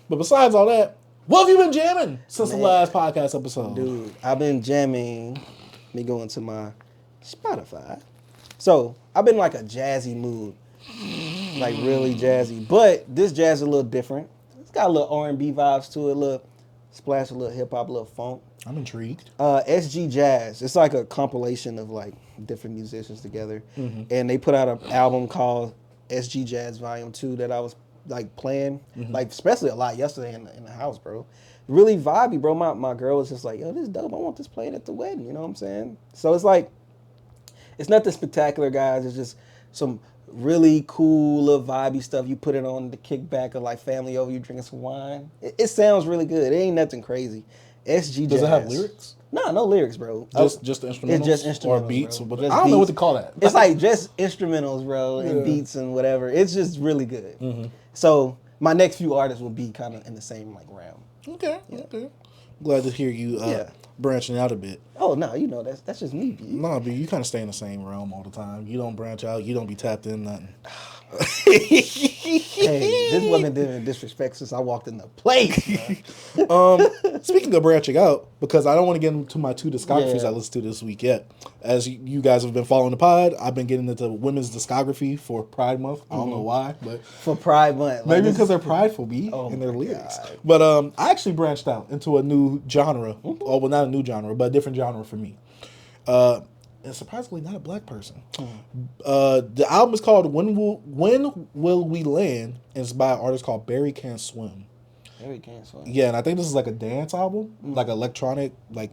But besides all that, what have you been jamming since the last podcast episode? Dude, I've been jamming. Let me go into my Spotify. So, I've been like a jazzy mood. Like really jazzy. But this jazz is a little different. It's got a little R&B vibes to it, a little splash, a little hip-hop, a little funk. I'm intrigued. SGJAZZ. It's like a compilation of like different musicians together. And they put out an album called SGJAZZ Volume 2 that I was like playing, like especially a lot yesterday in the house, bro. Really vibey, bro. My girl was just like, yo, this is dope. I want this played at the wedding, you know what I'm saying? So it's like, it's nothing spectacular, guys. It's just some really cool little vibey stuff. You put it on the kickback of like family over, you drinking some wine. It sounds really good. It ain't nothing crazy. SGJAZZ. Does it have lyrics? Nah, no lyrics, bro. Just the instrumentals? It's just instrumentals, or beats? bro. I don't know what to call that. It's like just instrumentals, bro, and beats and whatever. It's just really good. So my next few artists will be kind of in the same like realm. Okay. Glad to hear you branching out a bit. Oh no, you know that's just me, B. No, but you kind of stay in the same realm all the time. You don't branch out. You don't be tapped in nothing. Hey, this woman didn't disrespect since I walked in the place. Speaking of branching out, because I don't want to get into my 2 discographies I listened to this week yet. As you guys have been following the pod, I've been getting into women's discography for Pride Month. I don't know why, but For Pride Month, maybe because they're prideful, B, in their lyrics. God. But I actually branched out into a new genre. Oh, well, not a new genre, but a different genre for me. And surprisingly, not a black person. The album is called When Will We Land? And it's by an artist called Barry Can't Swim. Barry Can't Swim. Yeah, and I think this is like a dance album, like electronic, like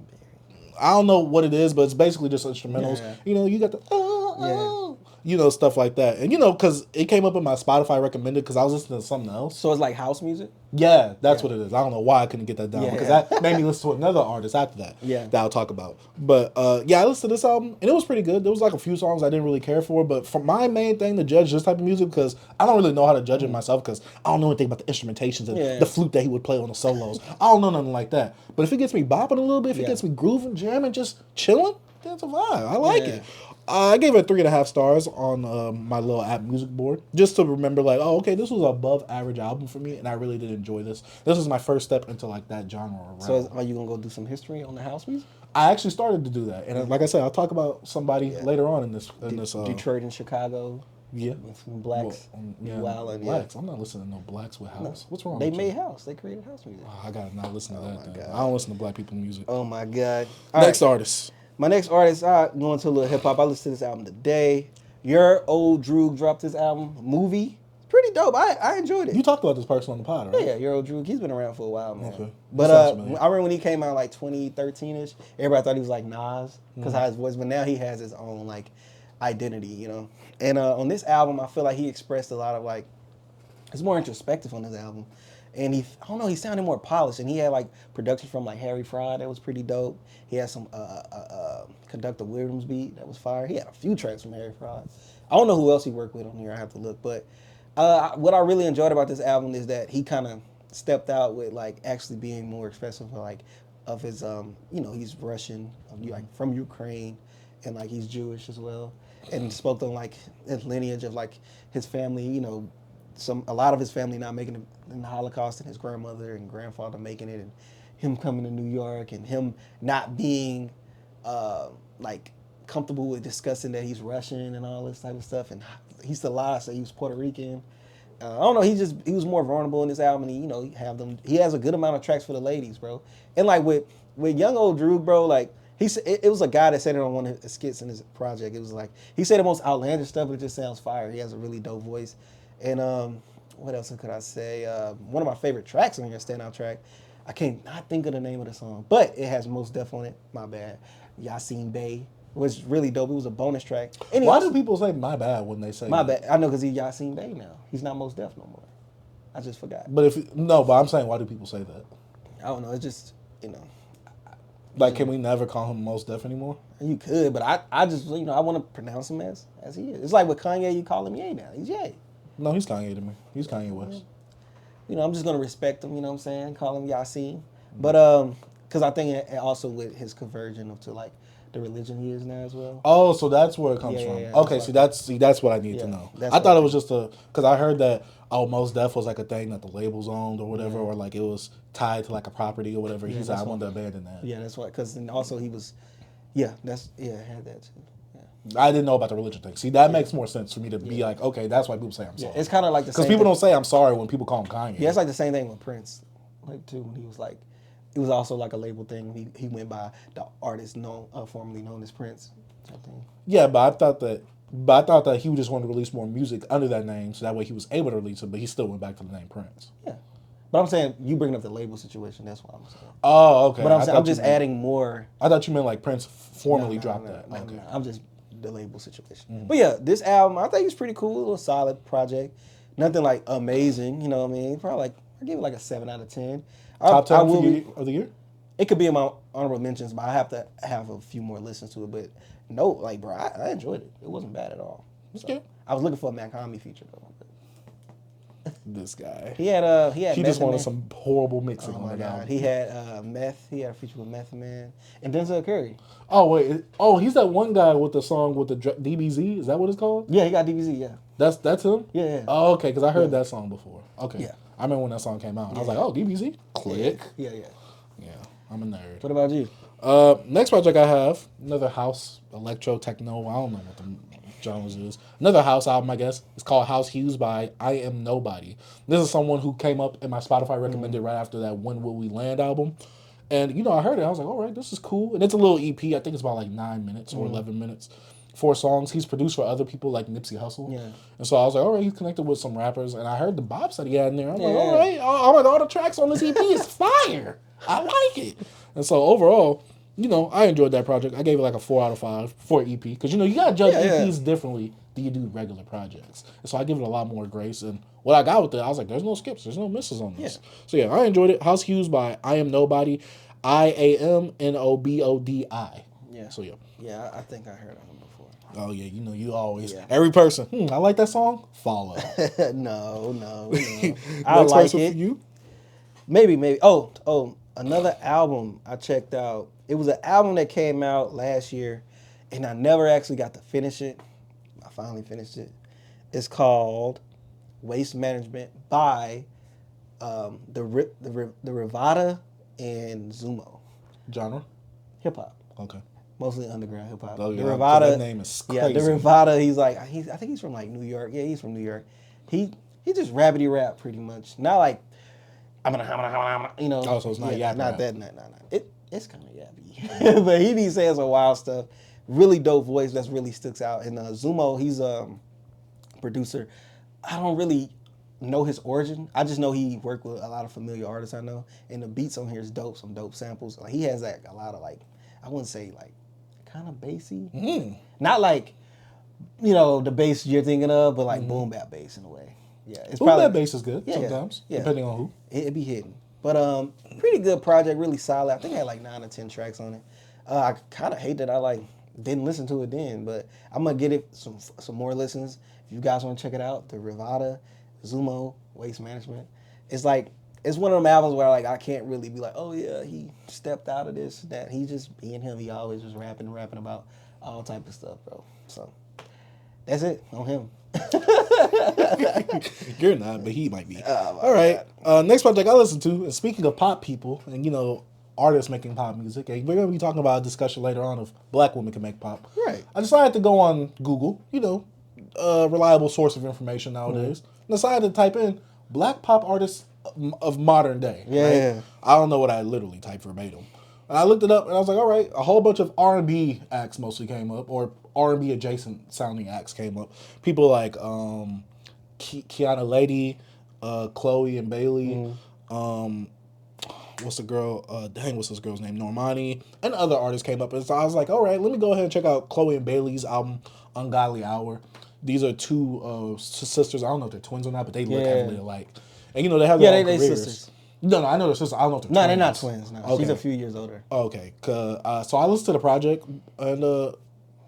I don't know what it is, but it's basically just instrumentals. Yeah. You know, you got the you know, stuff like that. And you know, because it came up in my Spotify recommended because I was listening to something else. So it's like house music? Yeah, that's what it is. I don't know why I couldn't get that down because that made me listen to another artist after that. Yeah. That I'll talk about. But yeah, I listened to this album and it was pretty good. There was like a few songs I didn't really care for, but for my main thing to judge this type of music, because I don't really know how to judge it myself because I don't know anything about the instrumentations and the flute that he would play on the solos. I don't know nothing like that. But if it gets me bopping a little bit, if it gets me grooving, jamming, just chilling, that's a vibe. I like it. I gave it 3.5 stars on my little app music board, just to remember, like, oh, okay, this was an above average album for me, and I really did enjoy this. This was my first step into like that genre. So are you gonna go do some history on the house music? I actually started to do that, and like I said, I'll talk about somebody later on in this. Detroit and Chicago. Yeah, with some blacks. Blacks. I'm not listening to no blacks with house. No. What's wrong? They with made you? house. They created house music. Oh, I gotta not listen to that. God. I don't listen to black people music. Oh my god. Next artist. My next artist, I going to a little hip hop. I listened to this album today. Your old Droog dropped this album, Movie. It's pretty dope. I enjoyed it. You talked about this person on the pod, right? Yeah, your old Droog. He's been around for a while, man. Okay. But I remember when he came out like 2013ish. Everybody thought he was like Nas because how his voice, but now he has his own like identity, you know. And on this album, I feel like he expressed a lot of like, it's more introspective on this album. And he sounded more polished. And he had like production from like Harry Fraud that was pretty dope. He had some Conductor Williams beat that was fire. He had a few tracks from Harry Fraud. I don't know who else he worked with on here. I have to look. But what I really enjoyed about this album is that he kind of stepped out with like actually being more expressive like of his he's Russian, like from Ukraine, and like he's Jewish as well, and spoke on like his lineage of like his family, you know, a lot of his family not making it in the Holocaust, and his grandmother and grandfather making it, and him coming to New York, and him not being like comfortable with discussing that he's Russian and all this type of stuff, and he still lies, so he was Puerto Rican. I don't know. He was more vulnerable in this album. And, he has a good amount of tracks for the ladies, bro. And like with young old Droog, bro, like it was a guy that said it on one of his skits in his project. It was like he said the most outlandish stuff, but it just sounds fire. He has a really dope voice. And what else could I say? One of my favorite tracks on your standout track. I can't not think of the name of the song, but it has Mos Def on it. My bad. Yasin Bey was really dope. It was a bonus track. Anyway, why do people say my bad when they say my bad? I know because he's Yasin Bey now. He's not Mos Def no more. I just forgot. But but I'm saying, why do people say that? I don't know. It's just, like, can we never call him Mos Def anymore? You could, but I just, I want to pronounce him as he is. It's like with Kanye, you call him Ye now. He's Ye. No, he's Kanye to me. He's Kanye West. I'm just going to respect him, you know what I'm saying? Call him Yasin. But, because I think it also with his conversion to like the religion he is now as well. Oh, so that's where it comes from. Yeah, Okay, that's what I need to know. I thought it was just because I heard that Mos Def was like a thing that the labels owned or whatever, or like it was tied to like a property or whatever. He's like, I wanted to abandon that. Yeah, that's why. Because also he was, had that too. I didn't know about the religion thing. See, that makes more sense for me to be like, okay, that's why people say I'm sorry. It's kind of like the same because people don't say I'm sorry when people call him Kanye. Yeah, it's like the same thing with Prince, like too. When he was like, it was also like a label thing. He went by the artist formerly known as Prince. Yeah, but I thought that he just wanted to release more music under that name, so that way he was able to release it. But he still went back to the name Prince. Yeah, but I'm saying you bringing up the label situation. That's what I'm saying. Oh, okay. But I'm just adding more. I thought you meant like Prince formally dropped that. No, okay. I'm just the label situation. Mm-hmm. But yeah, this album I think it's pretty cool. A little solid project. Nothing like amazing. You know what I mean? Probably like I give it like a 7 out of 10. Top 10 of the year? It could be in my honorable mentions, but I have to have a few more listens to it. But no, like, bro, I enjoyed it. It wasn't bad at all. So, I was looking for a Macomie feature, though. This guy. He just wanted some horrible mixing on that album. He had Meth. He had a feature with Meth Man. And Denzel Curry. Oh, wait. Oh, he's that one guy with the song with the DBZ? Is that what it's called? Yeah, he got DBZ, yeah. That's him? Yeah. Oh, okay, because I heard that song before. Okay. Yeah. I remember when that song came out. I was like, oh, DBZ? Click. Yeah. Yeah, I'm a nerd. What about you? Next project I have, another house, electro, techno, I don't know what the genres is. Another house album, I guess. It's called Hues by iamnobodi. This is someone who came up in my Spotify recommended right after that When Will We Land album. And, I heard it. I was like, all right, this is cool. And it's a little EP. I think it's about like 9 minutes or 11 minutes. 4 songs. He's produced for other people like Nipsey Hussle. Yeah. And so I was like, all right, he's connected with some rappers. And I heard the bops that he had in there. I'm like, all right, all the tracks on this EP is fire. I like it. And so overall, I enjoyed that project. I gave it like a 4 out of 5 for EP. Because, you got to judge EPs differently than you do regular projects. And so I give it a lot more grace. And what I got with it, I was like, there's no skips. There's no misses on this. Yeah. So yeah, I enjoyed it. Hues by iamnobodi. iamnobodi. Yeah. So yeah. Yeah, I think I heard of him before. Oh yeah, you always every person. I like that song. Follow. No. I like it. For you? Maybe. Oh, another album I checked out. It was an album that came out last year, and I never actually got to finish it. I finally finished it. It's called Waste Management by the Theravada and Zoomo. Genre? Hip hop. Okay. Mostly underground hip hop. Oh, yeah, Theravada. That name is crazy. Yeah, Theravada. I think he's from like New York. Yeah, he's from New York. He just rabbity rap pretty much. Not like Oh, so it's not yappy. Not that. No. It's kind of yappy, but he be saying some wild stuff. Really dope voice that really sticks out. And Zoomo, he's a producer. I don't really know his origin. I just know he worked with a lot of familiar artists I know, and the beats on here is dope. Some dope samples. Like he has like a lot of like, I wouldn't say like kind of bassy, not like the bass you're thinking of, but like boom bap bass in a way. Yeah, it's boom bap bass is good sometimes, yeah. Depending on who. It be hidden, but pretty good project, really solid. I think I had like 9 or 10 tracks on it. I kind of hate that I didn't listen to it then, but I'm gonna get it some more listens. If you guys want to check it out, the Theravada, Zoomo, Waste Management. It's one of them albums where I can't really be like, oh yeah, he stepped out of this, that. He just being him. He always just rapping about all type of stuff, bro. So that's it on him. You're not, but he might be. All right. Next project I listened to, and speaking of pop people, and artists making pop music, and we're going to be talking about a discussion later on if black women can make pop. Right. I decided to go on Google, reliable source of information nowadays, and decided to type in black pop artists of modern day. Yeah. Right? I don't know what I literally typed verbatim. And I looked it up, and I was like, all right, a whole bunch of R&B acts mostly came up, or R&B adjacent sounding acts came up. People like Kiana Lede, Chloe and Bailey, what's the girl? What's this girl's name? Normani, and other artists came up. And so I was like, all right, let me go ahead and check out Chloe and Bailey's album, Ungodly Hour. These are two sisters. I don't know if they're twins or not, but they look heavily alike. And they have their own careers. Sisters. No, I know they're sisters. I don't know if they're twins. No, they're not twins. No. Okay. She's a few years older. Okay. So I listened to the project, and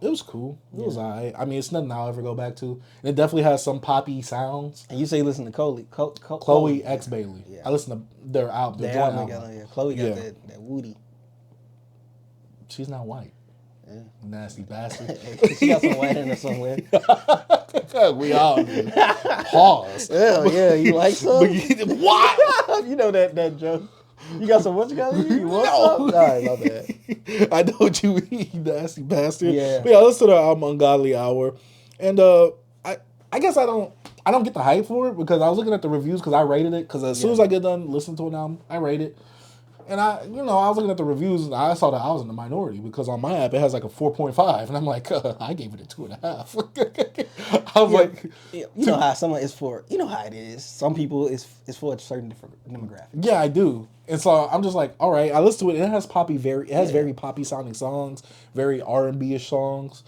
it was cool. It was all right. I mean, it's nothing I'll ever go back to. And it definitely has some poppy sounds. And you say you listen to Chloe X Bailey. Yeah. I listen to their album, their joint album. Chloe got that woody. She's not white. Yeah. Nasty bastard. She got some white in her somewhere. We all do. Pause. Hell yeah, you like some? What? You know that joke. You got some what you got to eat? You want some? All right, my bad. I know what you mean, you nasty bastard. Yeah. But yeah, listen to the album Ungodly Hour. And I guess I don't get the hype for it because I was looking at the reviews because I rated it. Because as soon as I get done listening to an album, I rate it. And I was looking at the reviews and I saw that I was in the minority because on my app it has like a 4.5 and I'm like, I gave it a 2.5. I was like, you know how someone is for, you know how it is. Some people it's for a certain different demographic. Yeah, I do. And so I'm just like, all right, I listen to it and it has very poppy sounding songs, very R&B-ish songs.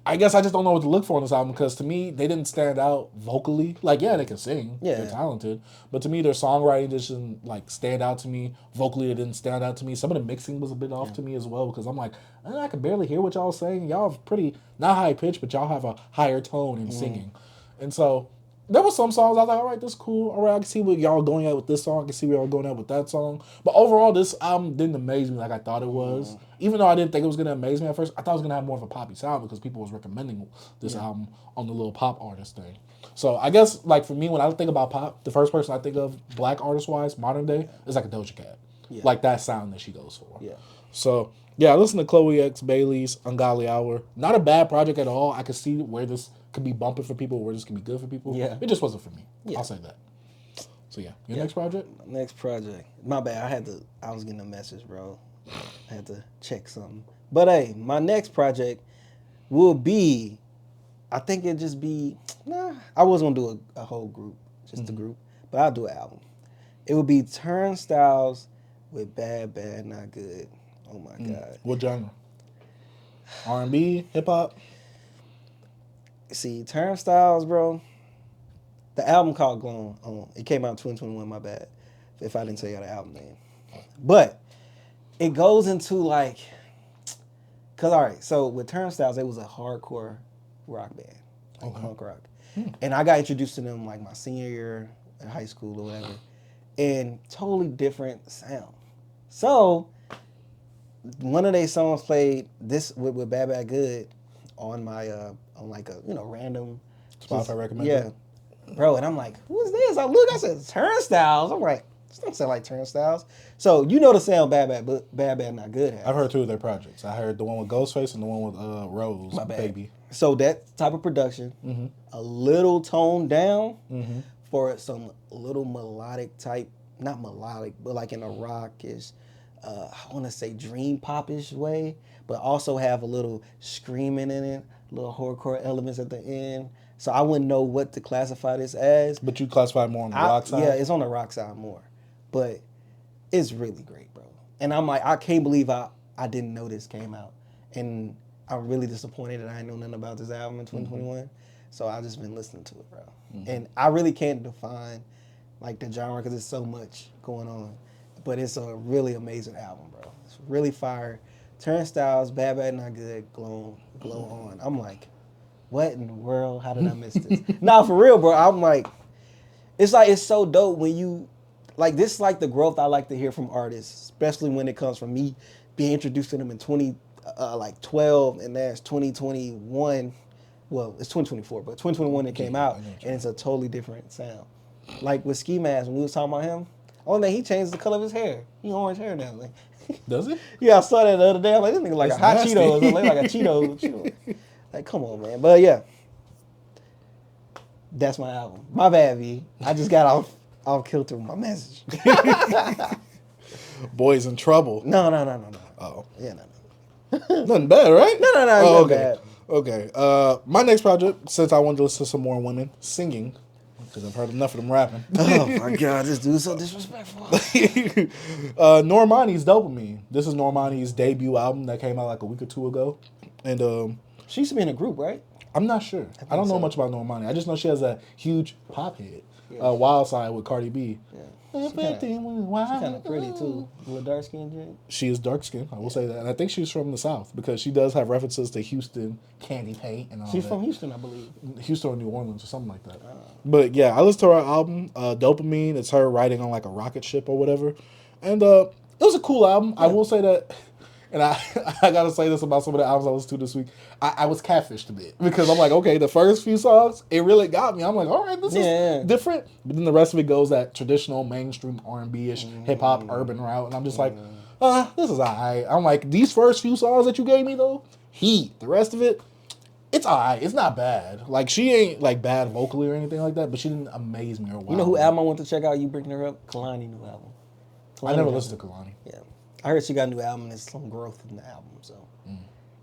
I guess I just don't know what to look for on this album because to me, they didn't stand out vocally. Like, yeah, they can sing. Yeah. They're talented. But to me, their songwriting just didn't, like, stand out to me. Vocally, it didn't stand out to me. Some of the mixing was a bit off to me as well because I'm like, I can barely hear what y'all saying. Y'all have pretty, not high pitch, but y'all have a higher tone in singing. And so there were some songs I was like, all right, this is cool. All right, I can see what y'all going at with this song. I can see where y'all going at with that song. But overall, this album didn't amaze me like I thought it was. Even though I didn't think it was going to amaze me at first, I thought it was going to have more of a poppy sound because people was recommending this album on the little pop artist thing. So I guess, like, for me, when I think about pop, the first person I think of, black artist-wise, modern day, is like a Doja Cat. Yeah. Like that sound that she goes for. Yeah. So, yeah, I listened to Chloe X Bailey's Ungodly Hour. Not a bad project at all. I could see where this could be bumping for people, where this could be good for people. Yeah. It just wasn't for me. Yeah. I'll say that. So, yeah. Your next project? Next project. My bad. I was getting a message, bro. I had to check something. But, hey, my next project will be, I think it'd just be, I was going to do a whole group, just a group, but I'll do an album. It would be Turnstiles with Bad, Bad, Not Good. Oh, my God. What genre? R&B, hip-hop? See, Turnstiles, bro, the album called Glow On. It came out in 2021, my bad, if I didn't tell you the album name. But it goes into, like, because, all right, so with Turnstiles, it was a hardcore rock band, like punk rock. And I got introduced to them, like, my senior year in high school or whatever, and totally different sound. So one of their songs played this with Bad Bad Good on my on like a random Spotify recommended. Yeah, bro, and I'm like, who's this? I said Turnstiles. I'm like, this don't sound like Turnstiles. So you know the sound Bad Bad Not Good has. I've heard two of their projects. I heard the one with Ghostface and the one with Rose, My bad. Baby. So that type of production, a little toned down for some little melodic type, not melodic, but like in a rockish, I want to say dream pop-ish way, but also have a little screaming in it, little horrorcore elements at the end. So I wouldn't know what to classify this as. But you classify it more on the rock side? Yeah, it's on the rock side more. But it's really great, bro. And I'm like, I can't believe I didn't know this came out. And I'm really disappointed that I didn't know nothing about this album in 2021. So I've just been listening to it, bro. And I really can't define like the genre because there's so much going on. But it's a really amazing album, bro. It's really fire. Turnstiles, Bad Bad Not Good, Glow On. I'm like, what in the world? How did I miss this? Nah, for real, bro. I'm like, it's so dope when you, like, this is like the growth I like to hear from artists, especially when it comes from me being introduced to them in 2012, and that's 2021. Well, it's 2024, but 2021 it came out, and it's a totally different sound. Like with Ski Mask, when we was talking about him, only thing he changed the color of his hair. He orange hair now. Like, does he? Yeah, I saw that the other day. I'm like, this nigga like a hot Cheetos. Like a Cheeto. Like, come on, man. But yeah, that's my album. My bad, V. I just got off kilter with my message. Boys in trouble. No. Oh. Yeah, no. Nothing bad, right? No. Oh, okay. Bad. Okay. My next project, since I wanted to listen to some more women singing, because I've heard enough of them rapping. Oh my God, this dude's so disrespectful. Normani's Dopamine. This is Normani's debut album that came out like a week or two ago. And she used to be in a group, right? I'm not sure. I don't know much about Normani. I just know she has a huge pop hit. Wild Side with Cardi B. Yeah. She's kind of pretty too. With dark skin, drink. She is dark skinned, I will say that. And I think she's from the South because she does have references to Houston candy paint and all She's that. from Houston, I believe. Houston or New Orleans or something like that. But yeah, I listened to her album, Dopamine. It's her riding on like a rocket ship or whatever. And it was a cool album. Yeah. I will say that And I gotta say this about some of the albums I listened to this week. I was catfished a bit because I'm like, okay, the first few songs, it really got me. I'm like, all right, this is different. But then the rest of it goes that traditional mainstream R&B-ish hip hop urban route, and I'm just like, this is alright. I'm like, these first few songs that you gave me though, heat. The rest of it, it's alright. It's not bad. Like she ain't like bad vocally or anything like that, but she didn't amaze me or wow. You know who album I want to check out? You bringing her up? Kalani new album. I never listened to Kalani. Yeah. I heard she got a new album and there's some growth in the album, so.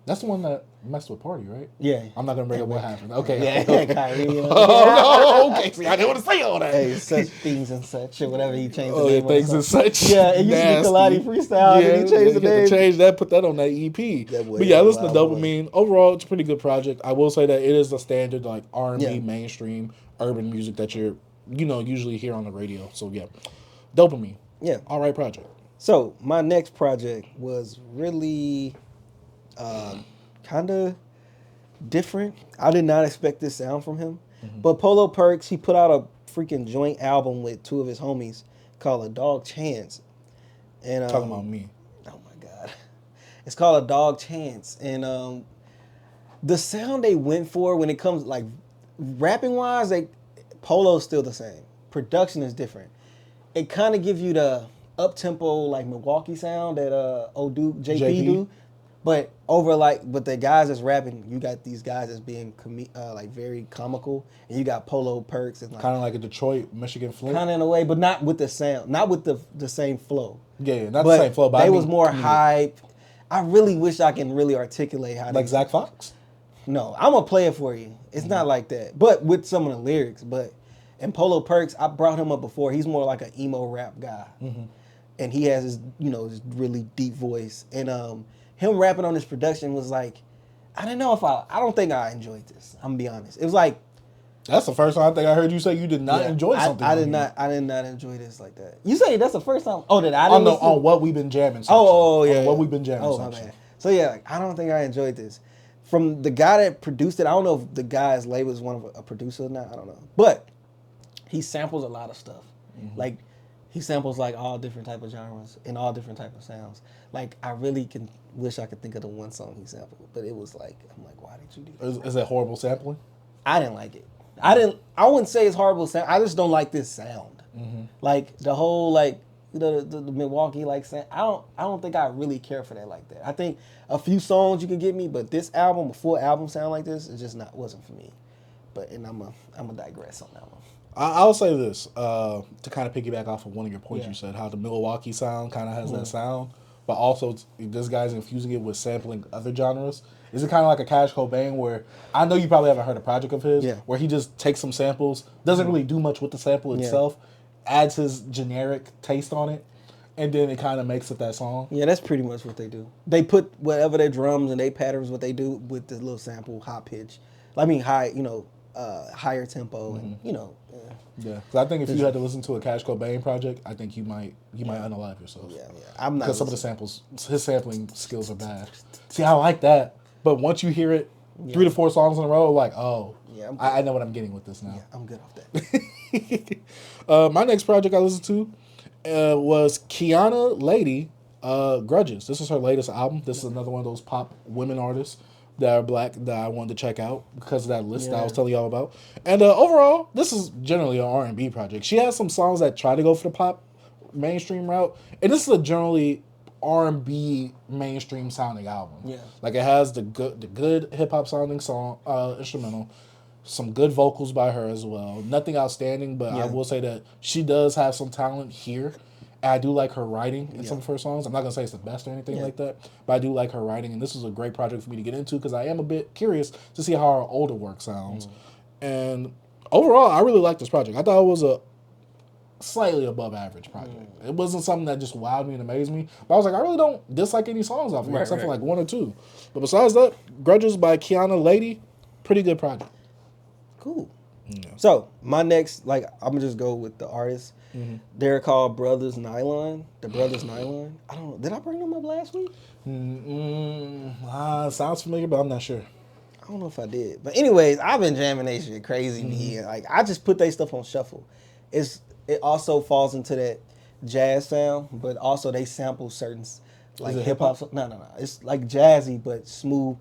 That's the one that messed with Party, right? Yeah. I'm not gonna bring up what happened. Okay. Yeah, Kyrie. Okay. See, I didn't want to say all that. Hey, such things and such, or whatever he changed the name. Things and such. Yeah, it used to be Kalani Freestyle, and he changed the name. Change that, put that on that EP. But yeah, listen to Dopamine. Overall, it's a pretty good project. I will say that it is a standard like R&B, mainstream, urban music that you're, usually hear on the radio. So yeah, Dopamine. Yeah. All right project. So my next project was really kind of different. I did not expect this sound from him. But Polo Perks, he put out a freaking joint album with two of his homies called A Dog Chance. And talking about me. Oh my God. It's called A Dog Chance. And the sound they went for when it comes like rapping wise, Polo's still the same. Production is different. It kind of gives you the up-tempo like Milwaukee sound that Duke JP do, but but the guys that's rapping, you got these guys that's being like very comical, and you got Polo Perks and like kind of like a Detroit, Michigan flow, kind of in a way, but not with the sound, not with the same flow. Yeah, not the same flow. But they was more hype. I really wish I can really articulate how like Zach Fox. No, I'm gonna play it for you. It's not like that, but with some of the lyrics. But and Polo Perks, I brought him up before. He's more like an emo rap guy. And he has his, his really deep voice. And him rapping on this production was like, I don't think I enjoyed this. I'm gonna be honest. It was like, that's the first time I think I heard you say you did not enjoy something. I did not enjoy this like that. You say that's the first time? Oh, that I didn't on what we've been jamming. What we've been jamming. Oh, man. So yeah, like, I don't think I enjoyed this. From the guy that produced it, I don't know if the guy's label is one of a producer or not. I don't know, but he samples a lot of stuff. Like he samples like all different type of genres and all different type of sounds. Like I really wish I could think of the one song he sampled, but it was like, I'm like, why did you do that? Is it horrible sampling? I didn't like it. I wouldn't say it's horrible sound. I just don't like this sound. Like the whole like the Milwaukee like sound. I don't think I really care for that like that. I think a few songs you can get me, but this album, a full album sound like this, it just wasn't for me. But I'm gonna digress on that one. I'll say this to kind of piggyback off of one of your points you said, how the Milwaukee sound kind of has that sound, but also this guy's infusing it with sampling other genres. Is it kind of like a Cash Cobain where I know you probably haven't heard a project of his where he just takes some samples, doesn't really do much with the sample itself, adds his generic taste on it, and then it kind of makes it that song? Yeah, that's pretty much what they do. They put whatever their drums and their patterns, what they do with the little sample, high pitch. I mean, higher tempo and Yeah, because I think if you had to listen to a Cash Cobain project, I think you might unalive yourself. Yeah. I'm not, because some of the samples, his sampling skills are bad. See, I like that, but once you hear it 3 to 4 songs in a row, like, I know what I'm getting with this now. Yeah, I'm good off that. My next project I listened to was Kiana Lede, Grudges. This is her latest album. This is another one of those pop women artists that are black that I wanted to check out because of that list that I was telling y'all about. And overall, this is generally an R&B project. She has some songs that try to go for the pop mainstream route, and this is a generally R&B mainstream sounding album. Yeah, like it has the good hip hop sounding song instrumental, some good vocals by her as well. Nothing outstanding, but I will say that she does have some talent here. I do like her writing in some of her songs. I'm not going to say it's the best or anything like that, but I do like her writing, and this is a great project for me to get into because I am a bit curious to see how her older work sounds. And overall, I really like this project. I thought it was a slightly above average project. It wasn't something that just wowed me and amazed me, but I was like, I really don't dislike any songs off of it, except for like 1 or 2. But besides that, Grudges by Kiana Lede, pretty good project. Cool. Yeah. So, my next, I'm going to just go with the artists. They're called Brothers Nylon. The Brothers Nylon. I don't know. Did I bring them up last week? Sounds familiar, but I'm not sure. I don't know if I did. But anyways, I've been jamming that shit crazy. Like I just put their stuff on shuffle. It also falls into that jazz sound, but also they sample certain like hip hop. No. It's like jazzy but smooth.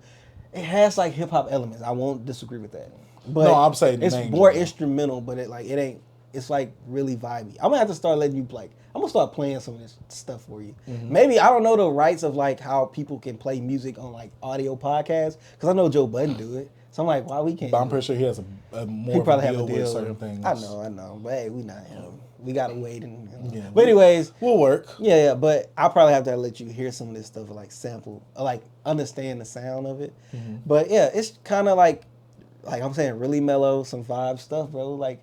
It has like hip hop elements. I won't disagree with that. But no, I'm saying it's more instrumental, but it ain't. It's like really vibey. I'm gonna have to start letting you play. I'm gonna start playing some of this stuff for you. Maybe I don't know the rights of like how people can play music on like audio podcasts because I know Joe Budden do it. So I'm like, why we can't? But I'm pretty sure he has a more. He probably have a deal with certain things. I know. But hey, we not him. We gotta wait and. Yeah, but anyways, we'll work. Yeah. But I'll probably have to let you hear some of this stuff, like sample, like understand the sound of it. But yeah, it's kind of like I'm saying, really mellow, some vibe stuff, bro. Like,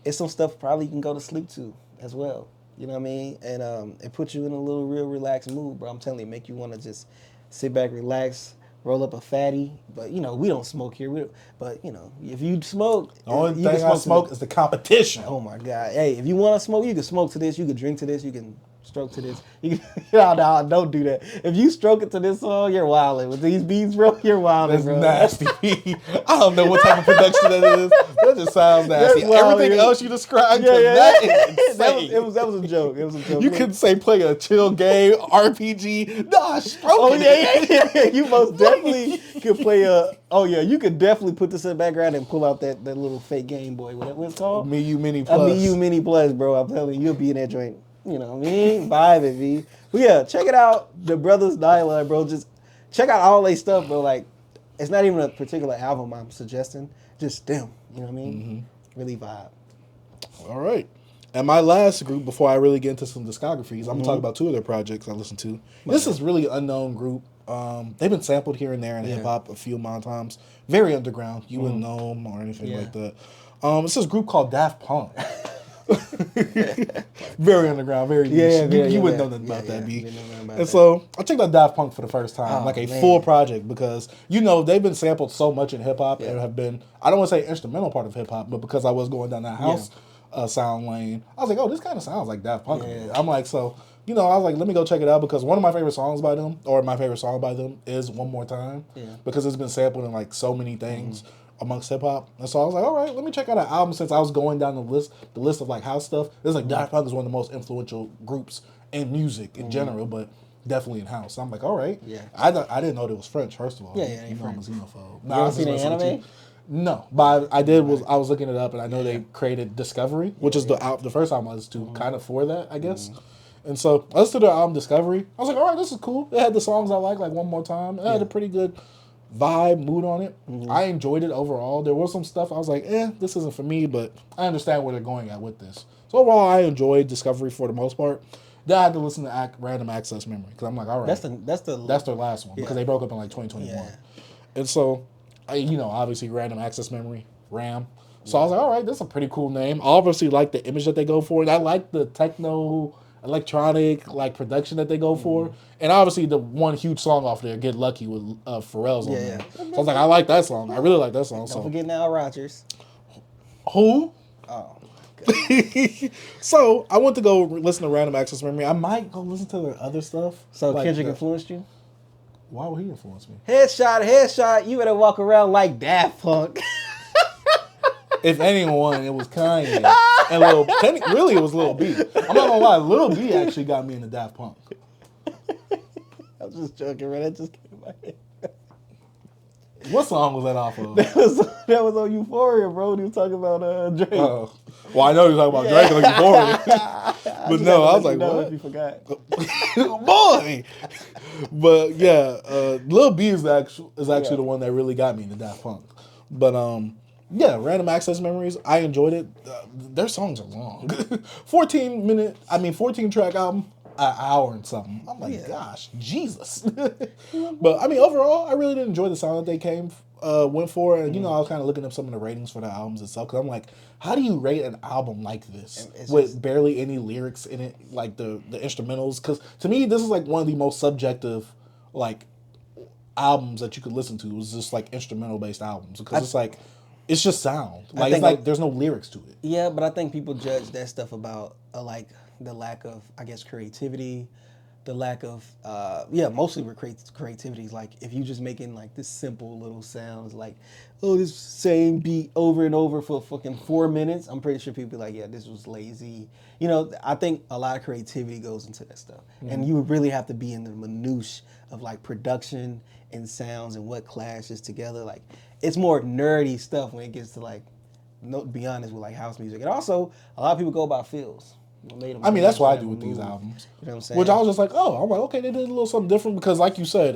it's some stuff probably you can go to sleep to as well. You know what I mean? And it puts you in a little real relaxed mood, bro. I'm telling you, make you want to just sit back, relax, roll up a fatty. But, you know, we don't smoke here. But, you know, if you smoke... The only thing I smoke is the competition. Oh, my God. Hey, if you want to smoke, you can smoke to this. You can drink to this. You can stroke to this. You can, no, don't do that. If you stroke it to this song, you're wilding. With these beats, bro, you're wilding, bro. That's nasty. I don't know what type of production that is. That just sounds nasty. Everything else you described, that is insane. That was a joke. It was a joke. You could say play a chill game, RPG. Nah, stroke yeah. You most definitely could play a... Oh, yeah, you could definitely put this in the background and pull out that little fake Game Boy. What it's called? Me, You, Mini Plus. Me, You, Mini Plus, bro. I'm telling you, you'll be in that joint. You know what I mean? Vibe it, V. But yeah, check it out. The Brothers Nylon, bro. Just check out all their stuff, bro. Like, it's not even a particular album I'm suggesting. Just them. You know what I mean? Really vibe. All right. And my last group, before I really get into some discographies, I'm going to talk about two of their projects I listened to. This is really unknown group. They've been sampled here and there in hip-hop a few amount of times. Very underground. You wouldn't know them or anything like that. It's this group called Daft Punk. Very underground, very niche. You wouldn't know nothing about that, B. And so I checked out Daft Punk for the first time, full project, because you know they've been sampled so much in hip hop and have been, I don't want to say instrumental part of hip hop, but because I was going down that house sound lane, I was like, oh, this kind of sounds like Daft Punk. I'm like, so you know, I was like, let me go check it out, because one of my favorite songs by them, or my favorite song by them, is One More Time, because it's been sampled in like so many things. Amongst hip hop, and so I was like, all right, let me check out an album. Since I was going down the list of like house stuff, it's like Daft Punk is one of the most influential groups in music in general, but definitely in house. So I'm like, all right, I didn't know it was French. First of all, you know I'm a xenophobe. You ever seen the anime? No, but I was looking it up, and I know they created Discovery, which is the first album I listened to, kind of for that, I guess. And so I listened to the album Discovery. I was like, all right, this is cool. It had the songs I like One More Time. It had a pretty good vibe, mood on it. I enjoyed it overall. There was some stuff I was like, this isn't for me, but I understand where they're going at with this. So overall, I enjoyed Discovery for the most part. Then I had to listen to Random Access Memory, because I'm like, all right, that's their last one, because they broke up in like 2021. And so, obviously Random Access Memory, RAM. So I was like, all right, that's a pretty cool name. I obviously like the image that they go for, and I like the techno electronic like production that they go for, and obviously the one huge song off there, Get Lucky, with Pharrell's on there. So I was like, I like that song. I really like that song. Don't forget Nile Rodgers. Who? Oh. So I went to go listen to Random Access Memory. I might go listen to their other stuff. So like Kendrick influenced you? Why would he influence me? Headshot. You better walk around like Daft Punk. If anyone, it was Kanye. And really, it was Lil B. I'm not gonna lie, Lil B actually got me into Daft Punk. I was just joking, right? That just came in my head. What song was that off of? That was on Euphoria, bro. He was talking about Drake. Well, I know you were talking about Drake on Euphoria. But no, I was like, what? If you forgot. Boy! But yeah, Lil B is actually the one that really got me into Daft Punk. But yeah, Random Access Memories, I enjoyed it. Their songs are long. 14 track album, an hour and something. I'm like, gosh, Jesus. But I mean, overall, I really did enjoy the sound that they went for. And, I was kind of looking up some of the ratings for the albums and stuff. Because I'm like, how do you rate an album like this with barely any lyrics in it, like the instrumentals? Because to me, this is like one of the most subjective, like, albums that you could listen to. It was just like instrumental based albums. Because it's like, it's just sound. Like, it's like there's no lyrics to it. Yeah, but I think people judge that stuff about like the lack of, I guess, creativity, the lack of mostly with creativity. Like if you just making like this simple little sounds like, oh, this same beat over and over for fucking 4 minutes, I'm pretty sure people be like, yeah, this was lazy. You know, I think a lot of creativity goes into that stuff. And you would really have to be in the minutiae of like production and sounds and what clashes together. Like it's more nerdy stuff when it gets to like, to be honest, with like house music. And also a lot of people go by feels. I mean, that's what I do with these albums. You know what I'm saying? Which I was just like, oh, I'm like, okay, they did a little something different because, like you said,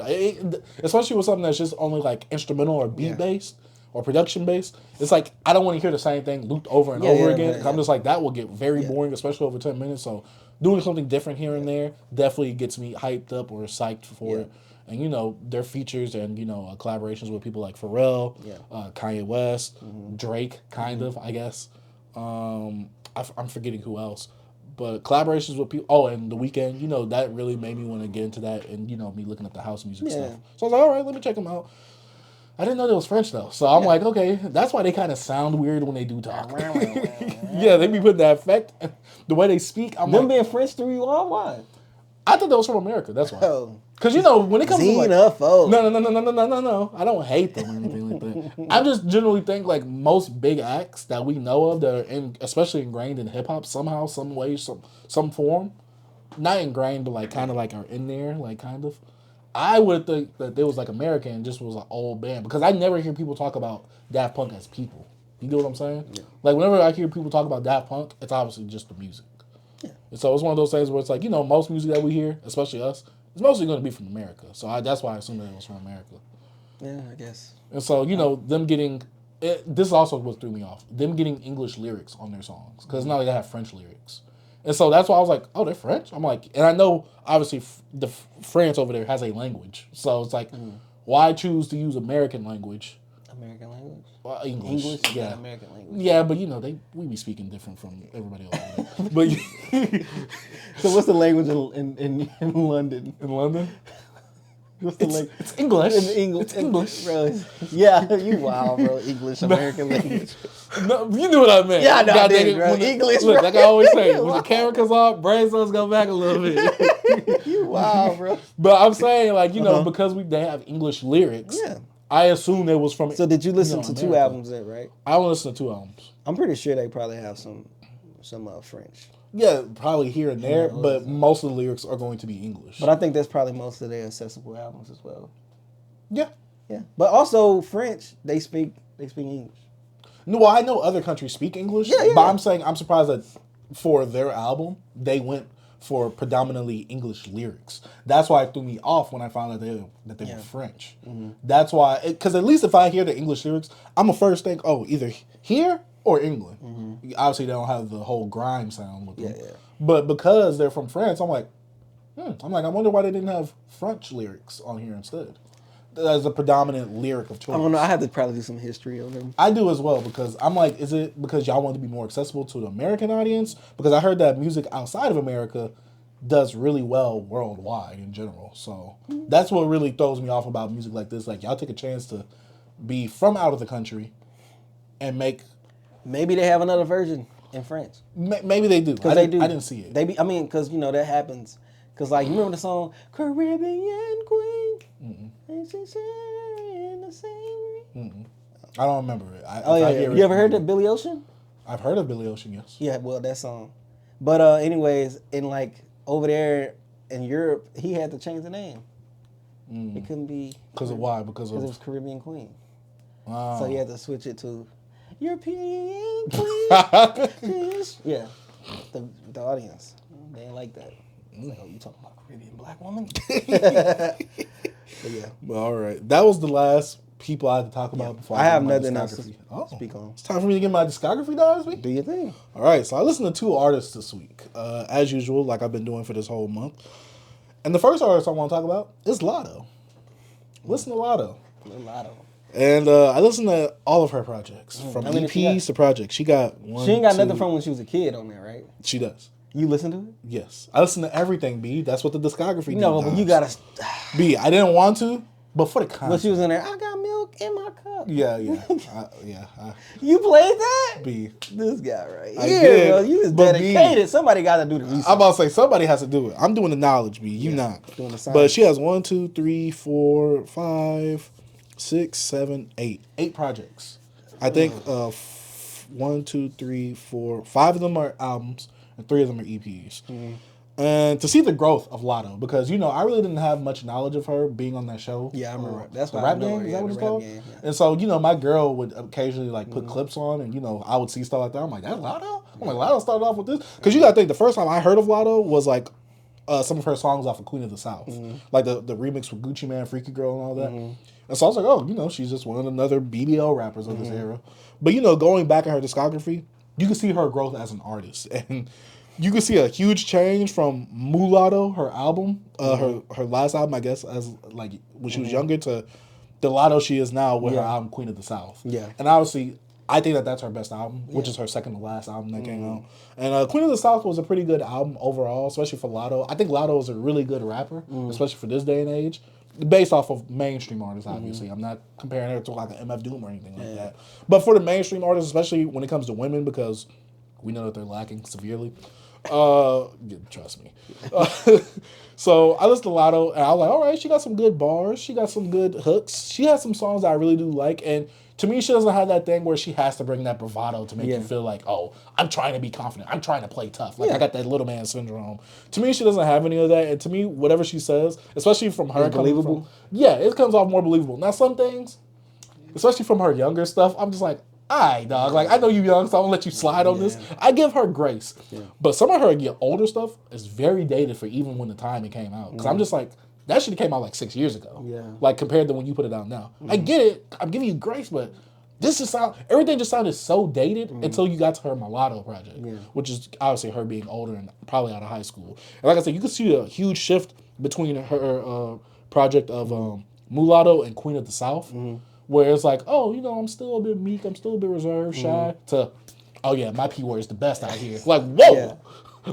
especially with something that's just only like instrumental or beat based or production based, it's like I don't want to hear the same thing looped over and over again. I'm just like that will get very boring, especially over 10 minutes. So doing something different here and there definitely gets me hyped up or psyched for it. And you know their features and you know collaborations with people like Pharrell, Kanye West, Drake, kind of, I guess. I'm forgetting who else. But collaborations with people, and The Weeknd, you know, that really made me want to get into that and, you know, me looking at the house music stuff. So I was like, all right, let me check them out. I didn't know they was French, though. So I'm like, okay, that's why they kind of sound weird when they do talk. Yeah, they be putting that effect. The way they speak, I'm them being French threw you off? Why? I thought that was from America, that's why. Because, you know, when it comes to like... No. I don't hate them or anything like that. I just generally think, like, most big acts that we know of that are, especially ingrained in hip-hop somehow, some way, some form, not ingrained, but, like, kind of, like, are in there, like, kind of. I would think that they was, like, American and just was an old band. Because I never hear people talk about Daft Punk as people. You get what I'm saying? Yeah. Like, whenever I hear people talk about Daft Punk, it's obviously just the music. Yeah. And so it's one of those things where it's like, you know, most music that we hear, especially us, it's mostly going to be from America. So that's why I assumed that it was from America. Yeah, I guess. And so, you know, them getting... this is also what threw me off. Them getting English lyrics on their songs. Because now they have French lyrics. And so that's why I was like, oh, they're French? I'm like... And I know, obviously, France over there has a language. So it's like, why choose to use American language? American language? Well, English, yeah. American language. Yeah, but, you know, we be speaking different from everybody else. But... So what's the language in London? In London? What's the language? It's English. It's English. Bro. Yeah, you wild, bro. English, American language. No, you knew what I meant. Yeah, I know I did, bro. English, look, bro. like I always say, when the camera comes off, brain cells go back a little bit. You wild, bro. But I'm saying, like, you know, because they have English lyrics, I assume it was from... So did you listen to two albums then, right? I only listened to 2 albums. I'm pretty sure they probably have some French. Yeah, probably here and there, but most of the lyrics are going to be English. But I think that's probably most of their accessible albums as well. Yeah. Yeah. But also French, they speak English. No, well, I know other countries speak English, but I'm saying I'm surprised that for their album, they went for predominantly English lyrics. That's why it threw me off when I found out that they were French. Mm-hmm. That's why, because at least if I hear the English lyrics, I'm going to first think, oh, either here or England. Mm-hmm. Obviously, they don't have the whole grime sound with them. Yeah. But because they're from France, I'm like, I wonder why they didn't have French lyrics on here instead. As a predominant lyric of choice. I don't know. I had to probably do some history on them. I do as well, because I'm like, is it because y'all want to be more accessible to the American audience? Because I heard that music outside of America does really well worldwide in general. So that's what really throws me off about music like this. Like, y'all take a chance to be from out of the country and make... Maybe they have another version in French. Maybe they do. I didn't see it. Because, you know, that happens. Because, like, you remember the song, Caribbean Queen? And she's in the same... I don't remember it. You ever heard of Billy Ocean? I've heard of Billy Ocean, yes. Yeah, well, that song. But anyways, like, over there in Europe, he had to change the name. It couldn't be... Because of why? Because it was Caribbean Queen. Wow. So he had to switch it to European Queen. Yeah. The audience, they ain't like that. It's like, oh, you talking about Caribbean black woman? But yeah. Well, all right. That was the last people I had to talk about before I have nothing else to speak on. It's time for me to get my discography done this week. Do your thing. All right. So I listened to 2 artists this week, as usual, like I've been doing for this whole month. And the first artist I want to talk about is Latto. Listen to Latto. Latto. And I listened to all of her projects, from EPs to projects. She got one. She ain't got nothing from when she was a kid on there, right? She does. You listen to it? Yes. I listen to everything, B. That's what the discography does. No, but you gotta... B, I didn't want to, but for the content. But she was in there, I got milk in my cup. Yeah. You played that? B. This guy right I here, did, bro. You was but dedicated. B. Somebody got to do the research. I'm about to say somebody has to do it. I'm doing the knowledge, B. You not. Doing the science. But she has 1, 2, 3, 4, 5, 6, 7, 8. 8 projects. I think 1, 2, 3, 4, 5 of them are albums and 3 of them are EPs. And to see the growth of Latto, because I really didn't have much knowledge of her being on that show. Yeah, I remember. That's the why I rap know game. her. Is that what it's called? Game, yeah. And so my girl would occasionally like put clips on, and I would see stuff like that. I'm like, that's Latto. I'm like, Latto started off with this, because you gotta think the first time I heard of Latto was like some of her songs off of Queen of the South, like the remix with Gucci Mane, Freaky Girl, and all that. And so I was like, oh, she's just one of another BBL rappers of this era. But going back in her discography, you can see her growth as an artist, and you can see a huge change from Mulatto, her album, her last album, I guess, as like when she was younger, to the Latto she is now with her album Queen of the South. Yeah. And obviously, I think that's her best album, which is her second to last album that came out. And Queen of the South was a pretty good album overall, especially for Latto. I think Latto is a really good rapper, especially for this day and age, based off of mainstream artists, obviously. I'm not comparing her to like an MF Doom or anything like that. But for the mainstream artists, especially when it comes to women, because we know that they're lacking severely. Trust me. So I listened to Latto, and I was like, all right, she got some good bars. She got some good hooks. She has some songs that I really do like. And to me, she doesn't have that thing where she has to bring that bravado to make you feel like, oh, I'm trying to be confident. I'm trying to play tough. Like, I got that little man syndrome. To me, she doesn't have any of that. And to me, whatever she says, especially from her, believable. It comes off more believable. Now, some things, especially from her younger stuff, I'm just like, all right, dog. Like, I know you young, so I'm gonna let you slide on this. I give her grace. But some of her older stuff is very dated for even when the time it came out. Because I'm just like, that shit came out like 6 years ago. Yeah. Like, compared to when you put it out now. I get it. I'm giving you grace, but everything just sounded so dated until you got to her Mulatto project, which is obviously her being older and probably out of high school. And like I said, you can see a huge shift between her project of Mulatto and Queen of the South. Where it's like, oh, I'm still a bit meek, I'm still a bit reserved, shy, to, oh yeah, my P word is the best out here. Like, whoa,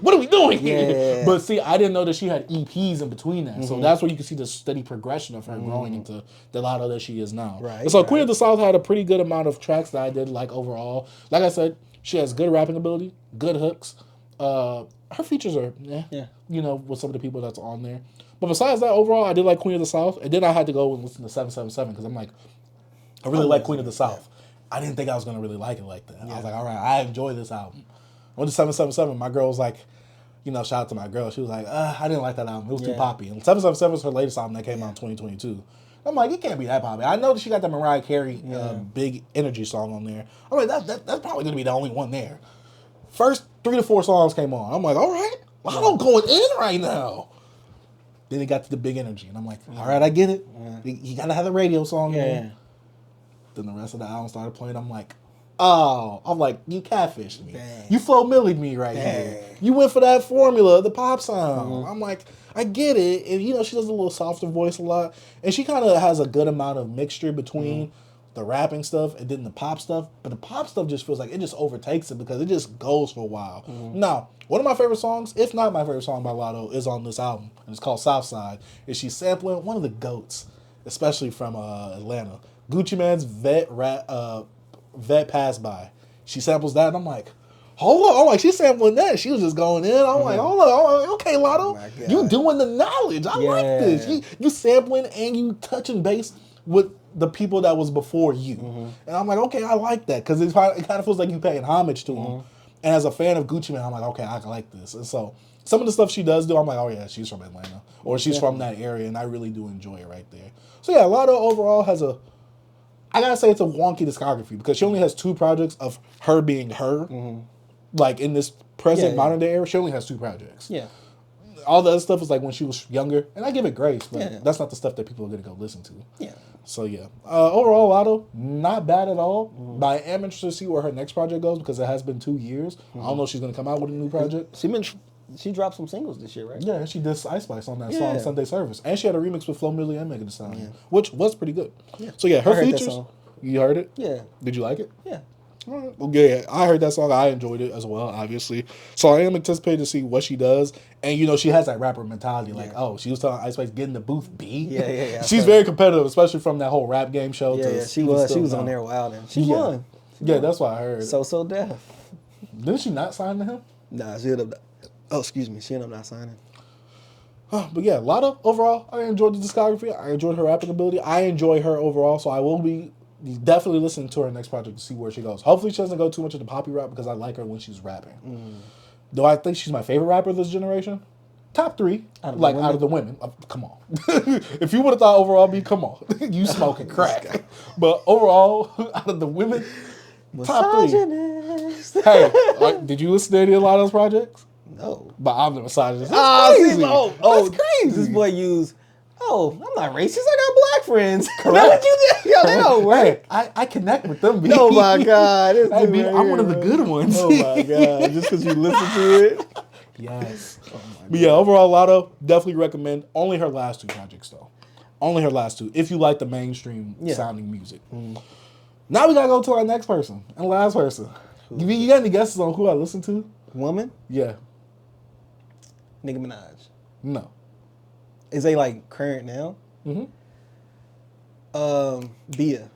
what are we doing here? But see, I didn't know that she had EPs in between that. So that's where you can see the steady progression of her growing into the Latto that she is now. And so Queen of the South had a pretty good amount of tracks that I did like overall. Like I said, she has good rapping ability, good hooks. Her features are, with some of the people that's on there. But besides that, overall, I did like Queen of the South. And then I had to go and listen to 777 because I'm like, I really like Queen of the South. I didn't think I was going to really like it like that. I was like, all right, I enjoy this album. I went to 777. My girl was like, shout out to my girl. She was like, I didn't like that album. It was too poppy. And 777 was her latest album that came out in 2022. I'm like, it can't be that poppy. I know that she got the Mariah Carey big energy song on there. I'm like, that's probably going to be the only one there. First 3 to 4 songs came on. I'm like, all right, I'm going in right now. Then it got to the big energy. And I'm like, all right, I get it. You got to have the radio song there. Then the rest of the album started playing. I'm like, you catfished me. Dang. You Flo Millied me right here. You went for that formula, the pop sound. I'm like, I get it. And she does a little softer voice a lot. And she kind of has a good amount of mixture between the rapping stuff and then the pop stuff. But the pop stuff just feels like it just overtakes it because it just goes for a while. Now, one of my favorite songs, if not my favorite song by Latto, is on this album. And it's called Southside. And she's sampling one of the GOATs, especially from Atlanta. Gucci Mane's Vet Pass By. She samples that, and I'm like, hold on. I'm like, she's sampling that. She was just going in. I'm like, hold on. Okay, Latto, you doing the knowledge. I like this. You sampling and you touching base with the people that was before you. And I'm like, okay, I like that because it kind of feels like you paying homage to him. And as a fan of Gucci Mane, I'm like, okay, I like this. And so some of the stuff she does do, I'm like, oh yeah, she's from Atlanta. Or she's from that area, and I really do enjoy it right there. So yeah, Latto overall has I gotta say it's a wonky discography because she only has 2 projects of her being her. Like in this present modern day era, she only has 2 projects. All the other stuff is like when she was younger, and I give it grace, but that's not the stuff that people are gonna go listen to. So yeah, overall, Latto, not bad at all. But I am interested to see where her next project goes because it has been 2 years. I don't know if she's gonna come out with a new project. She dropped some singles this year, right? Yeah, she did Ice Spice on that song Sunday Service, and she had a remix with Flo Milli and Megan Thee Stallion, which was pretty good. So yeah, her features. You heard it? Yeah. Did you like it? Yeah. Right. Well, yeah, I heard that song. I enjoyed it as well, obviously. So I am anticipating to see what she does. And, you know, she has that rapper mentality. Like, oh, she was telling Ice Spice, get in the booth, B. Yeah. She's very competitive, especially from that whole rap game show. Yeah, she was. She was on there wild. And she won. Yeah, that's what I heard. So Daft. Didn't she not sign to him? Nah, she ended up. Oh, excuse me. She ended up not signing. But yeah, Latto, overall, I enjoyed the discography. I enjoyed her rapping ability. I enjoy her overall, so I will be definitely listening to her next project to see where she goes. Hopefully she doesn't go too much into poppy rap because I like her when she's rapping. Do I think she's my favorite rapper of this generation? Top 3. Out of the women. Come on. If you would have thought overall, come on. You smoking crack. But overall, out of the women, top 3. Hey, did you listen to any of Latto's projects? No. But I'm the misogynist. That's crazy. That's crazy. This boy used, I'm not racist. I got black friends. Correct. Yo, they don't work. Hey, I connect with them, baby. Oh, my God. I'm one of the good ones. Oh, my God. Just because you listen to it? Yes. But yeah, overall, Latto, definitely recommend. Only her last 2 projects, though. Only her last 2, if you like the mainstream sounding music. Now we got to go to our next person and last person. You got any guesses on who I listen to? Woman? Yeah. Nicki Minaj. No. Is they like current now? Bia.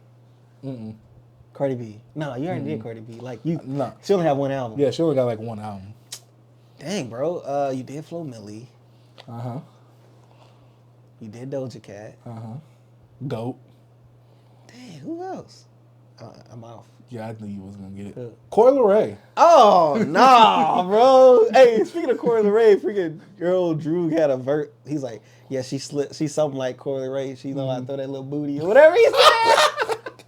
Cardi B. No, you already did Cardi B. Like you. No. She only have one album. Yeah, she only got like one album. Dang, bro. You did Flo Milli. You did Doja Cat. Goat. Dang, who else? I'm off. Yeah, I knew you was gonna get it. Coi Leray. Oh nah, bro. Hey, speaking of Coi Leray, freaking girl Droog had a vert. He's like, yeah, she's something like Coi Leray. She know how to throw that little booty or whatever he said.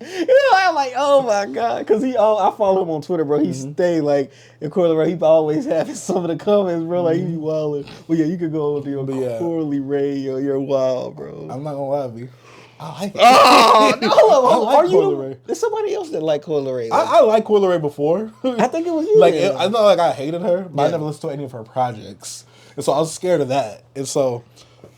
You know, I'm like, oh my God, because I follow him on Twitter, bro. He stay like in Coi Leray. He always having some of the comments, bro. Like he be wilding. Well, yeah, you could go on to your Coi Leray. You're wild, bro. I'm not gonna lie, B. Are you? There's somebody else that like Coi Leray. I liked Coi Leray before. I think it was you. Like I know, like I hated her, but I never listened to any of her projects, and so I was scared of that. And so,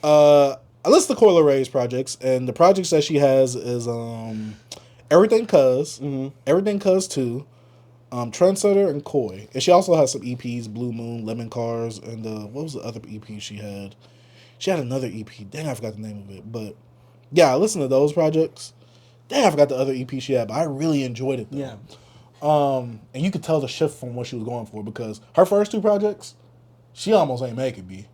I listened to Coi Leray's projects, and the projects that she has is Everythingcoz, Everythingcoz 2, Trendsetter, and Coi. And she also has some EPs: Blue Moon, Lemon Cars, and what was the other EP she had? She had another EP. Dang, I forgot the name of it, but. Yeah, I listened to those projects. Dang, I forgot the other EP she had, but I really enjoyed it, though. Yeah. And you could tell the shift from what she was going for because her first 2 projects, she almost ain't make it, B.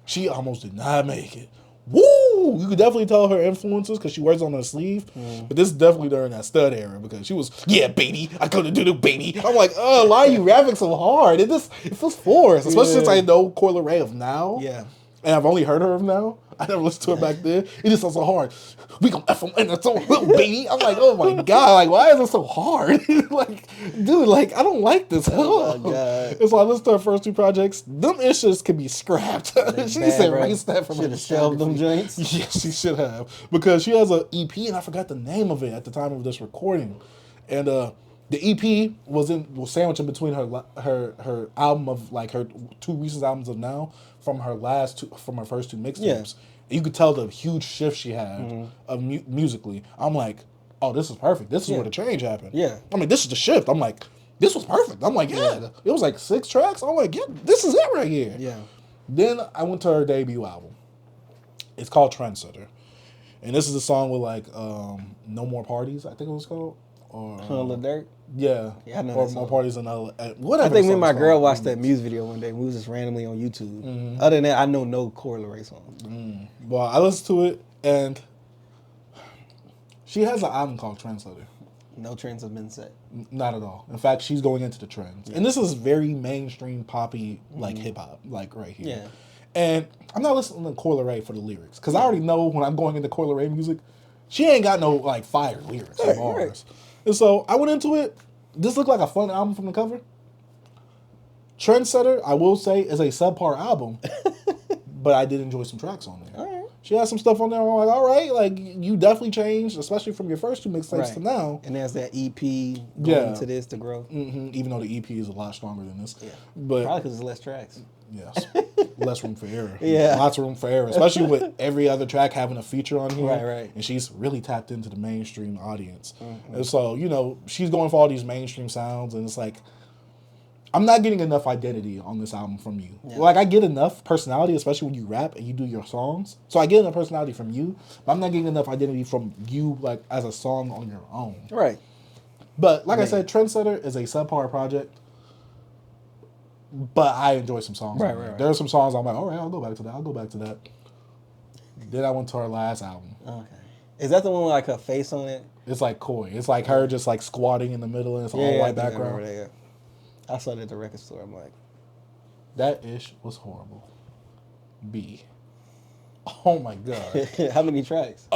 She almost did not make it. Woo! You could definitely tell her influences because she wears it on her sleeve. But this is definitely during that stud era because she was, yeah, baby, I couldn't do the baby. I'm like, why are you rapping so hard? It feels forced, especially since I know Coi Leray of now. Yeah. And I've only heard her of now. I never listened to her back then. It just sounds so hard. We gonna F them and it's so little baby. I'm like, oh my God, like why is it so hard? Like, dude, like I don't like this. Oh my God. And so I listened to her first 2 projects. Them issues can be scrapped. She said erase that from her. Should have shelved them joints. Yeah, she should have. Because she has an EP and I forgot the name of it at the time of this recording. And the EP was sandwiched in between her album of like her 2 recent albums of now from her first 2 mixtapes. Yeah. You could tell the huge shift she had of musically. I'm like, oh, this is perfect. This is where the change happened. Yeah. I mean, this is the shift. I'm like, this was perfect. I'm like, yeah. It was like 6 tracks. I'm like, yeah, this is it right here. Yeah. Then I went to her debut album. It's called Trendsetter. And this is a song with like No More Parties, I think it was called. Or Little Dirt? Yeah. I know or More Parties in LA. Whatever. I think me and my girl watched that music video one day. We was just randomly on YouTube. Other than that, I know no Coi Leray songs. Well, I listened to it, and she has an album called Trendsetter. No trends have been set. Not at all. In fact, she's going into the trends. Yeah. And this is very mainstream, poppy, like hip-hop, like right here. Yeah. And I'm not listening to Coi Leray for the lyrics, because I already know when I'm going into Coi Leray music, she ain't got no like fire lyrics or bars. Right. And so I went into it. This looked like a fun album from the cover. Trendsetter, I will say, is a subpar album, but I did enjoy some tracks on there. All right. She has some stuff on there. I'm like, all right, like you definitely changed, especially from your first 2 mixtapes to now. And there's that EP going to this to grow. Even though the EP is a lot stronger than this. Yeah. But probably because there's less tracks. Yes. Less room for error. Yeah. Lots of room for error, especially with every other track having a feature on here. Right. And she's really tapped into the mainstream audience. And so, you know, she's going for all these mainstream sounds, and it's like, I'm not getting enough identity on this album from you. Yeah. Like, I get enough personality, especially when you rap and you do your songs. So I get enough personality from you, but I'm not getting enough identity from you, like, as a song on your own. Right. But, like I said, Trendsetter is a subpar project, but I enjoy some songs. Right. There are some songs I'm like, all right, I'll go back to that. Then I went to her last album. Okay. Is that the one with, like, her face on it? It's like Coi. It's like her just, like, squatting in the middle, and it's all white background. I saw it at the record store. I'm like, that ish was horrible. B. Oh my god. How many tracks?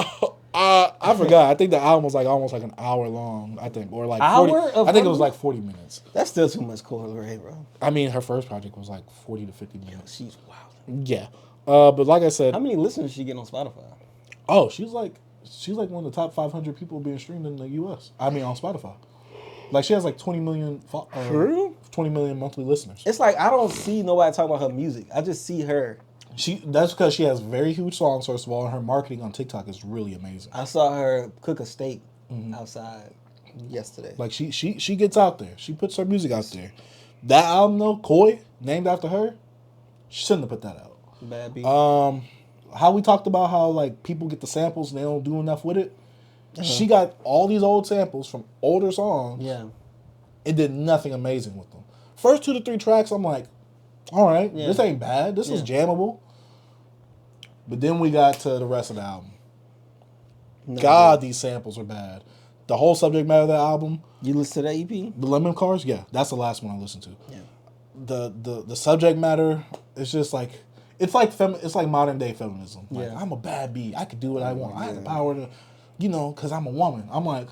I forgot. I think the album was like almost like an hour long. I think, or like 40. I think it was like 40 minutes. That's still too much Coi Leray, bro. I mean, her first project was like 40 to 50 minutes. Yo, she's wild. Yeah. But like I said, how many listeners she get on Spotify? Oh, she's like one of the top 500 people being streamed in the U.S. I mean, on Spotify. Like, she has like 20 million monthly listeners. It's like, I don't see nobody talking about her music. I just see her. That's because she has very huge songs, first of all, and her marketing on TikTok is really amazing. I saw her cook a steak outside yesterday. Like, she gets out there. She puts her music out there. That album, though, Coi, named after her, she shouldn't have put that out. Bad beat. How we talked about how, like, people get the samples and they don't do enough with it. She got all these old samples from older songs. Yeah. It did nothing amazing with them. First 2 to 3 tracks, I'm like, all right, this ain't bad. This is jammable. But then we got to the rest of the album. God, these samples are bad. The whole subject matter of that album. You listen to that EP? The Lemoncoz? Yeah, that's the last one I listened to. Yeah. The subject matter is just like, it's like modern day feminism. Like, I'm a bad bee. I could do what I want. I have the power to, because I'm a woman. I'm like,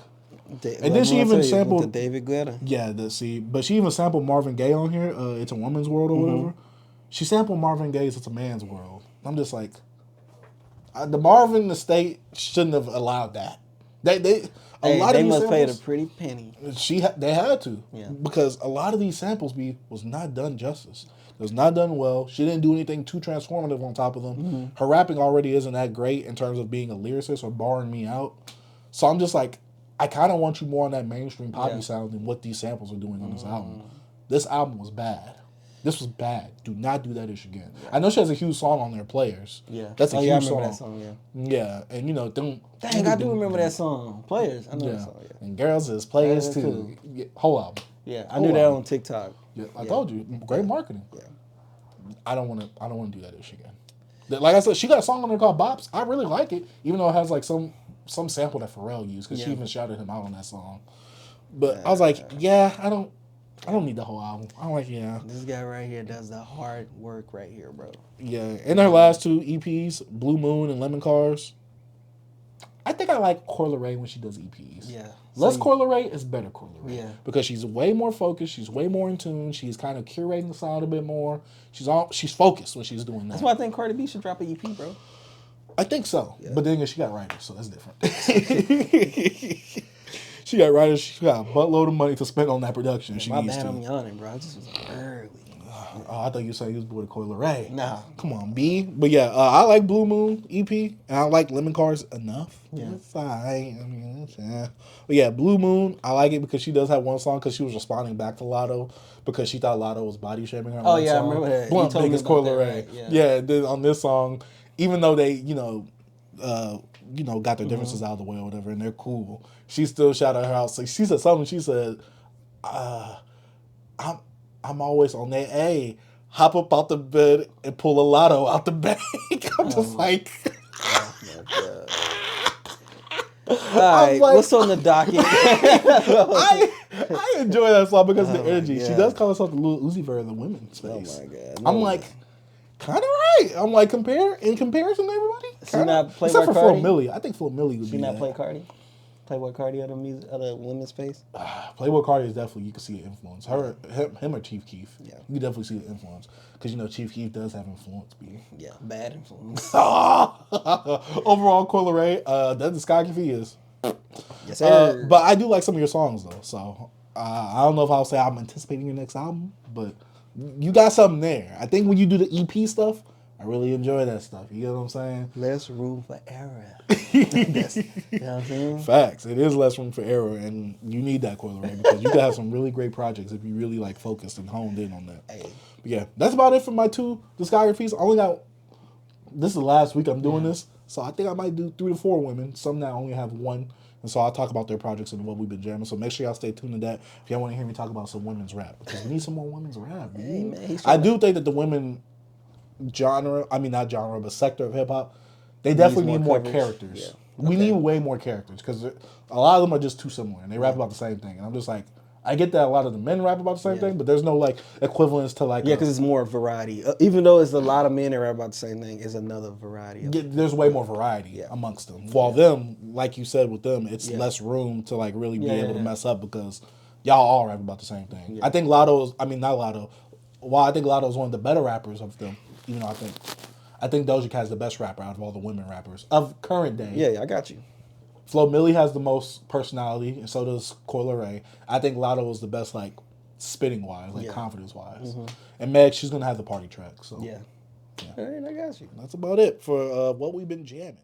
and then she even sampled the David Guetta. Yeah, but she even sampled Marvin Gaye on here. It's a woman's world or whatever. She sampled Marvin Gaye's "It's a Man's World." I'm just like, the Marvin estate shouldn't have allowed that. They must pay a pretty penny. They had to, because a lot of these samples was not done justice. It was not done well. She didn't do anything too transformative on top of them. Her rapping already isn't that great in terms of being a lyricist or barring me out. So I'm just like, I kind of want you more on that mainstream poppy sound than what these samples are doing on this album. This album was bad. This was bad. Do not do that ish again. Yeah. I know she has a huge song on there, Players. Yeah. That's a huge song. That song, yeah. And Dang, I do remember that song. Players. I know that song, And Girls is Players too. Cool. Yeah, whole album. Yeah, I knew that on TikTok. Yeah, I told you. Great marketing. Yeah. I don't want to do that ish again. Like I said, she got a song on there called Bops. I really like it, even though it has like some sample that Pharrell used, because she even shouted him out on that song. But I was like, I don't need the whole album. I'm like, this guy right here does the hard work right here, bro. Yeah, and her last 2 EPs, Blue Moon and Lemoncoz. I think I like Coi Leray when she does EPs. Yeah. Less Coi Leray is better Coi Leray. Yeah. Because she's way more focused. She's way more in tune. She's kind of curating the sound a bit more. She's focused when she's doing that. That's why I think Cardi B should drop an EP, bro. I think so. Yeah. But then she got writers, so that's different. She got writers. She got a buttload of money to spend on that production. Yeah, she my needs bad, to. I'm yawning, bro. I just was early. I thought you said you was bored of Coi Leray. Nah. Come on, B. But yeah, I like Blue Moon EP, and I like Lemoncoz enough. Yeah. It's fine. I mean, But yeah, Blue Moon, I like it because she does have one song because she was responding back to Latto because she thought Latto was body shaming her. Oh, yeah, song. I remember that. Blunt Big is Coi Leray. Right? Yeah, then on this song, even though they, got their differences out of the way or whatever, and they're cool, she still shouted her out. So she said something. She said, I'm always on that. Hey, hop up out the bed and pull a Latto out the bank. I'm just like. Oh my God. All right, what's on the docket? I enjoy that song because of the energy. She does call herself the Lil Uzi Vert in the women's space. Oh my God. I'm like, kind of right. I'm like, in comparison to everybody. She not play except for Cardi? Flo Milli. I think Flo Milli would be She not that. play Cardi? Playboy Cardi of the music, of the women's space. Playboy Cardi is definitely, you can see an influence. Him or Chief Keef. Yeah. You can definitely see the influence. Because, Chief Keef does have influence, B. Yeah, bad influence. Overall, Coi Leray, that discography is. Yes, sir. But I do like some of your songs, though. So, I don't know if I'll say I'm anticipating your next album, but you got something there. I think when you do the EP stuff, I really enjoy that stuff. You get what I'm saying? Less room for error. You know what I'm saying? Facts. It is less room for error, and you need that, Coi Leray, because you can have some really great projects if you really like focused and honed in on that. Hey. But yeah, that's about it for my 2 discographies. I only got, this is the last week I'm doing this, so I think I might do 3 to 4 women. Some that only have 1, and so I'll talk about their projects and what we've been jamming. So make sure y'all stay tuned to that if y'all want to hear me talk about some women's rap, because we need some more women's rap. Hey, man, I do think that the women not genre, but sector of hip hop, they definitely need more characters. Yeah. We need way more characters because a lot of them are just too similar and they rap about the same thing. And I'm just like, I get that a lot of the men rap about the same thing, but there's no like equivalence to like. Yeah, because it's more variety. Even though it's a lot of men that rap about the same thing, it's another variety. There's way more variety amongst them. While them, like you said with them, it's less room to like really be able to mess up because y'all all rap about the same thing. Yeah. I think Latto is, not Latto. While I think Latto is one of the better rappers of them, even though I think Doja Cat's the best rapper out of all the women rappers of current day. Yeah, I got you. Flo Milli has the most personality, and so does Coi Leray. I think Latto is the best, like, spitting wise, like confidence wise. Mm-hmm. And Meg, she's gonna have the party track. So yeah. All right, I got you. That's about it for what we've been jamming.